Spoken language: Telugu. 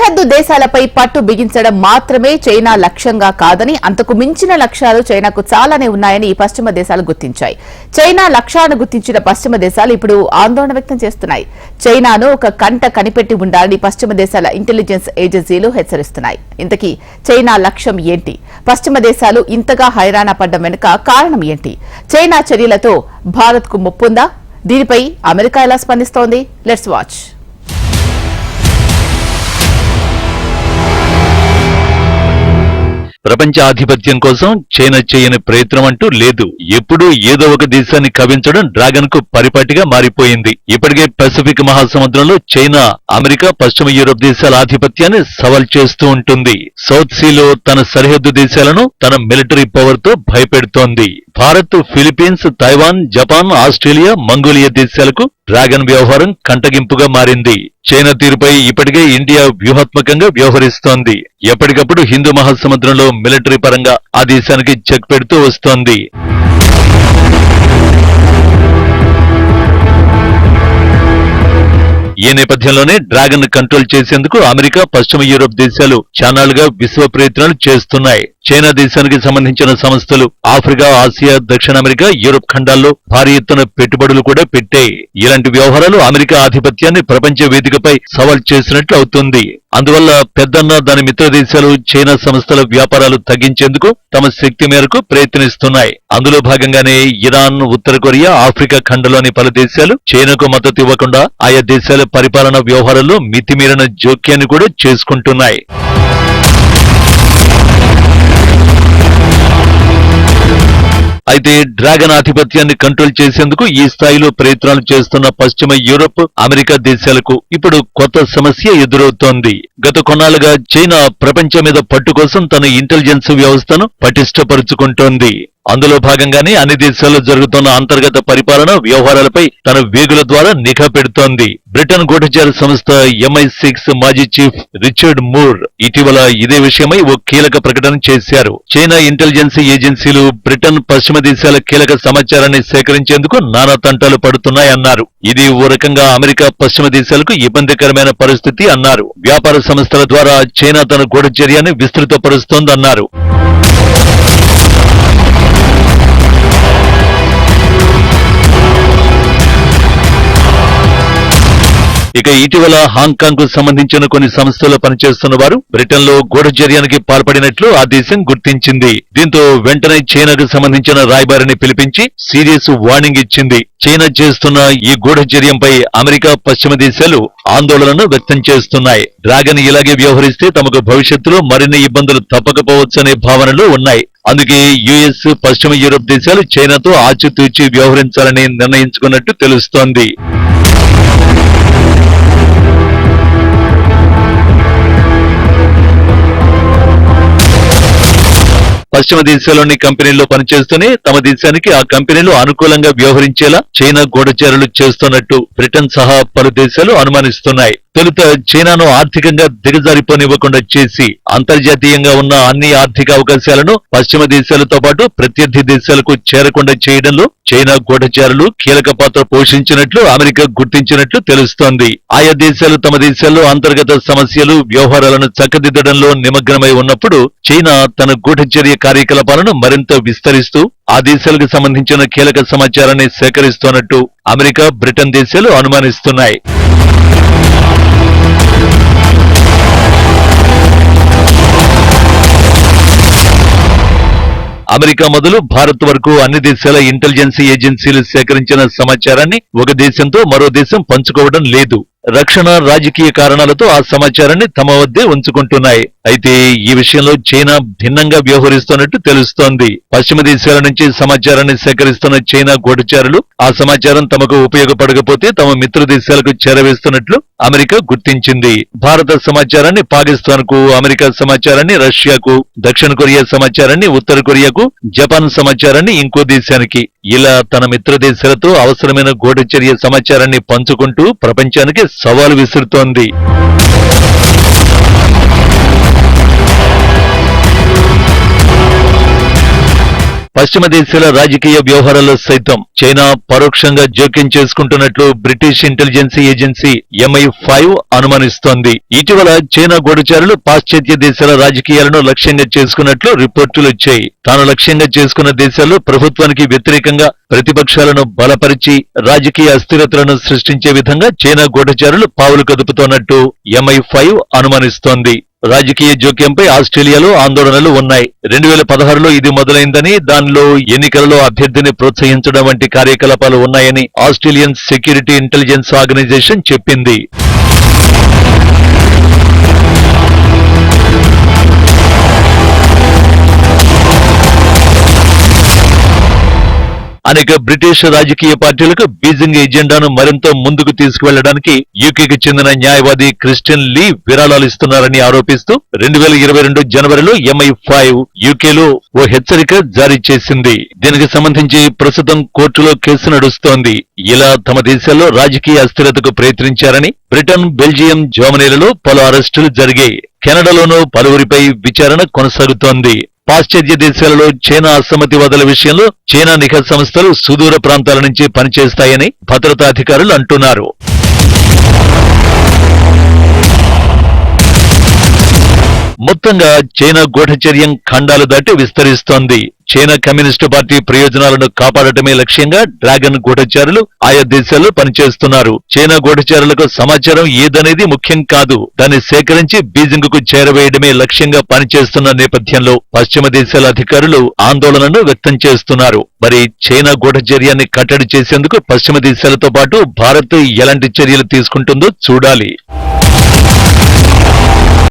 సరిహద్దు దేశాలపై పట్టు బిగించడం మాత్రమే చైనా లక్ష్యంగా కాదని అంతకు మించిన లక్ష్యాలు చైనాకు చాలానే ఉన్నాయని పశ్చిమ దేశాలు గుర్తించాయి. చైనా లక్ష్యాలను గుర్తించిన పశ్చిమ దేశాలు ఇప్పుడు ఆందోళన వ్యక్తం చేస్తున్నాయి. చైనాను ఒక కంట కనిపెట్టి ఉండాలని పశ్చిమ దేశాల ఇంటెలిజెన్స్ ఏజెన్సీలు హెచ్చరిస్తున్నాయి. ఇంతకీ చైనా లక్ష్యం ఏంటి? పశ్చిమ దేశాలు ఇంతగా హైరాణ పడ్డం వెనుక కారణం ఏంటి? చైనా చర్యలతో భారత్కు ముప్పుందా? దీనిపై అమెరికా ఎలా స్పందిస్తోంది? Let's watch. ప్రపంచ ఆధిపత్యం కోసం చైనా చేయని ప్రయత్నం అంటూ లేదు. ఎప్పుడూ ఏదో ఒక దేశాన్ని కవించడం డ్రాగన్ కు పరిపాటిగా మారిపోయింది. ఇప్పటికే పసిఫిక్ మహాసముద్రంలో చైనా, అమెరికా, పశ్చిమ యూరోప్ దేశాల ఆధిపత్యాన్ని సవాల్ చేస్తూ ఉంటుంది. సౌత్ సీలో తన సరిహద్దు దేశాలను తన మిలిటరీ పవర్ తో భయపెడుతోంది. Bharat, Philippines, Taiwan, Japan, Australia, Mongolia దేశాలకు డ్రాగన్ వ్యవహారం కంటగింపుగా మారింది. చైనా తీరుపై ఇప్పటికే ఇండియా వ్యూహాత్మకంగా వ్యవహరిస్తోంది. ఎప్పటికప్పుడు హిందూ మహాసముద్రంలో మిలిటరీ పరంగా ఆ దేశానికి చెక్ పెడుతూ వస్తోంది. ఈ నేపథ్యంలోనే డ్రాగన్ కంట్రోల్ చేసేందుకు అమెరికా, పశ్చిమ యూరోప్ దేశాలు చానాళ్లుగా విశ్వ ప్రయత్నాలు చేస్తున్నాయి. చైనా దేశానికి సంబంధించిన సంస్థలు ఆఫ్రికా, ఆసియా, దక్షిణ అమెరికా, యూరోప్ ఖండాల్లో భారీ ఎత్తున పెట్టుబడులు కూడా పెట్టాయి. ఇలాంటి వ్యవహారాలు అమెరికా ఆధిపత్యాన్ని ప్రపంచ వేదికపై సవాల్ చేసినట్లు అవుతుంది. అందువల్ల పెద్దన్న దాని మిత్ర దేశాలు చైనా సంస్థల వ్యాపారాలు తగ్గించేందుకు తమ శక్తి మేరకు ప్రయత్నిస్తున్నాయి. అందులో భాగంగానే ఇరాన్, ఉత్తర కొరియా, ఆఫ్రికా ఖండంలోని పలు దేశాలు చైనాకు మద్దతు ఇవ్వకుండా ఆయా దేశాల పరిపాలనా వ్యవహారాల్లో మితిమీరిన జోక్యాన్ని కూడా చేసుకుంటున్నాయి. అయితే డ్రాగన్ ఆధిపత్యాన్ని కంట్రోల్ చేసేందుకు ఈ స్థాయిలో ప్రయత్నాలు చేస్తున్న పశ్చిమ యూరోప్, అమెరికా దేశాలకు ఇప్పుడు కొత్త సమస్య ఎదురవుతోంది. గత కొన్నాళ్లుగా చైనా ప్రపంచం మీద పట్టు కోసం తన ఇంటెలిజెన్స్ వ్యవస్థను పటిష్టపరుచుకుంటోంది. అందులో భాగంగానే అన్ని దేశాల్లో జరుగుతున్న అంతర్గత పరిపాలన వ్యవహారాలపై తన వేగుల ద్వారా నిఘా పెడుతోంది. బ్రిటన్ గూఢచార సంస్థ MI6 మాజీ చీఫ్ రిచర్డ్ మూర్ ఇటీవల ఇదే విషయమై ఓ కీలక ప్రకటన చేశారు. చైనా ఇంటెలిజెన్స్ ఏజెన్సీలు బ్రిటన్, పశ్చిమ దేశాల కీలక సమాచారాన్ని సేకరించేందుకు నానా తంటాలు పడుతున్నాయన్నారు. ఇది ఓ రకంగా అమెరికా, పశ్చిమ దేశాలకు ఇబ్బందికరమైన పరిస్థితి అన్నారు. వ్యాపార సంస్థల ద్వారా చైనా తన గూఢచర్యాన్ని విస్తృతపరుస్తోందన్నారు. ఇక ఇటీవల హాంకాంగ్ కు సంబంధించిన కొన్ని సంస్థల్లో పనిచేస్తున్న వారు బ్రిటన్ లో గూఢచర్యానికి పాల్పడినట్లు ఆ దేశం గుర్తించింది. దీంతో వెంటనే చైనాకు సంబంధించిన రాయబారిని పిలిపించి సీరియస్ వార్నింగ్ ఇచ్చింది. చైనా చేస్తున్న ఈ గూఢచర్యంపై అమెరికా, పశ్చిమ దేశాలు ఆందోళనను వ్యక్తం చేస్తున్నాయి. డ్రాగన్ ఇలాగే వ్యవహరిస్తే తమకు భవిష్యత్తులో మరిన్ని ఇబ్బందులు తప్పకపోవచ్చనే భావనలు ఉన్నాయి. అందుకే యుఎస్, పశ్చిమ యూరోప్ దేశాలు చైనాతో ఆచితూచి వ్యవహరించాలని నిర్ణయించుకున్నట్టు తెలుస్తోంది. పశ్చిమ దేశాల్లోని కంపెనీల్లో పనిచేస్తూనే తమ దేశానికి ఆ కంపెనీలు అనుకూలంగా వ్యవహరించేలా చైనా గూఢచారులు చేస్తున్నట్టు బ్రిటన్ సహా పలు దేశాలు అనుమానిస్తున్నాయి. తొలుత చైనాను ఆర్థికంగా దిగజారిపోనివ్వకుండా చేసి అంతర్జాతీయంగా ఉన్న అన్ని ఆర్థిక అవకాశాలను పశ్చిమ దేశాలతో పాటు ప్రత్యర్థి దేశాలకు చేరకుండా చేయడంలో చైనా గూఢచారులు కీలక పాత్ర పోషించినట్లు అమెరికా గుర్తించినట్లు తెలుస్తోంది. ఆయా దేశాలు తమ దేశాల్లో అంతర్గత సమస్యలు, వ్యవహారాలను చక్కదిద్దడంలో నిమగ్నమై ఉన్నప్పుడు చైనా తన గూఢచర్య కార్యకలాపాలను మరింత విస్తరిస్తూ ఆ దేశాలకు సంబంధించిన కీలక సమాచారాన్ని సేకరిస్తున్నట్టు అమెరికా, బ్రిటన్ దేశాలు అనుమానిస్తున్నాయి. అమెరికా మొదలు భారత్ వరకు అన్ని దేశాల ఇంటెలిజెన్స్ ఏజెన్సీలు సేకరించిన సమాచారాన్ని ఒక దేశంతో మరో దేశం పంచుకోవడం లేదు. రక్షణ, రాజకీయ కారణాలతో ఆ సమాచారాన్ని తమ వద్దే ఉంచుకుంటున్నాయి. అయితే ఈ విషయంలో చైనా భిన్నంగా వ్యవహరిస్తున్నట్టు తెలుస్తోంది. పశ్చిమ దేశాల నుంచి సమాచారాన్ని సేకరిస్తున్న చైనా గూఢచారులు ఆ సమాచారం తమకు ఉపయోగపడకపోతే తమ మిత్ర దేశాలకు చేరవేస్తున్నట్లు అమెరికా గుర్తించింది. భారత సమాచారాన్ని పాకిస్తాన్ కు, అమెరికా సమాచారాన్ని రష్యాకు, దక్షిణ కొరియా సమాచారాన్ని ఉత్తర కొరియాకు, జపాన్ సమాచారాన్ని ఇంకో దేశానికి, ఇలా తన మిత్ర దేశాలతో అవసరమైన గూఢచర్య సమాచారాన్ని పంచుకుంటూ ప్రపంచానికి సవాలు విసురుతోంది. పశ్చిమ దేశాల రాజకీయ వ్యవహారాల్లో సైతం చైనా పరోక్షంగా జోక్యం చేసుకుంటున్నట్లు బ్రిటిష్ ఇంటెలిజెన్స్ ఏజెన్సీ MI5 అనుమానిస్తోంది. ఇటీవల చైనా గూఢచారులు పాశ్చాత్య దేశాల రాజకీయాలను లక్ష్యంగా చేసుకున్నట్లు రిపోర్టులు వచ్చాయి. తాను లక్ష్యంగా చేసుకున్న దేశాల్లో ప్రభుత్వానికి వ్యతిరేకంగా ప్రతిపక్షాలను బలపరిచి రాజకీయ అస్థిరతలను సృష్టించే విధంగా చైనా గూఢచారులు పావులు కదుపుతోన్నట్టు MI5 అనుమానిస్తోంది. రాజకీయ జోక్యంపై ఆస్ట్రేలియాలో ఆందోళనలు ఉన్నాయి. 2016లో ఇది మొదలైందని, దానిలో ఎన్నికలలో అభ్యర్థిని ప్రోత్సహించడం వంటి కార్యకలాపాలు ఉన్నాయని ఆస్ట్రేలియన్ సెక్యూరిటీ ఇంటెలిజెన్స్ ఆర్గనైజేషన్ చెప్పింది. అనేక బ్రిటిష్ రాజకీయ పార్టీలకు బీజింగ్ ఎజెండాను మరింత ముందుకు తీసుకువెళ్లడానికి యూకేకి చెందిన న్యాయవాది క్రిస్టియన్ లీ విరాళాలు ఇస్తున్నారని ఆరోపిస్తూ 2022 జనవరిలో MI5 యూకేలో ఓ హెచ్చరిక జారీ చేసింది. దీనికి సంబంధించి ప్రస్తుతం కోర్టులో కేసు నడుస్తోంది. ఇలా తమ దేశాల్లో రాజకీయ అస్థిరతకు ప్రయత్నించారని బ్రిటన్, బెల్జియం, జర్మనీలలో పలు అరెస్టులు జరిగాయి. కెనడాలోనూ పలువురిపై విచారణ కొనసాగుతోంది. పాశ్చాత్య దేశాలలో చైనా అసమ్మతివాదుల విషయంలో చైనా నిఘా సంస్థలు సుదూర ప్రాంతాల నుంచి పనిచేస్తాయని భద్రతా అధికారులు అంటున్నారు. మొత్తంగా చైనా గూఢచర్యం ఖండాలు దాటి విస్తరిస్తోంది. చైనా కమ్యూనిస్టు పార్టీ ప్రయోజనాలను కాపాడటమే లక్ష్యంగా డ్రాగన్ గూఢచారులు ఆయా దేశాల్లో పనిచేస్తున్నారు. చైనా గూఢచారులకు సమాచారం ఏదనేది ముఖ్యం కాదు, దాన్ని సేకరించి బీజింగ్ కు చేరవేయడమే లక్ష్యంగా పనిచేస్తున్న నేపథ్యంలో పశ్చిమ దేశాల అధికారులు ఆందోళనను వ్యక్తం చేస్తున్నారు. మరి చైనా గూఢచర్యాన్ని కట్టడి చేసేందుకు పశ్చిమ దేశాలతో పాటు భారత్ ఎలాంటి చర్యలు తీసుకుంటుందో చూడాలి.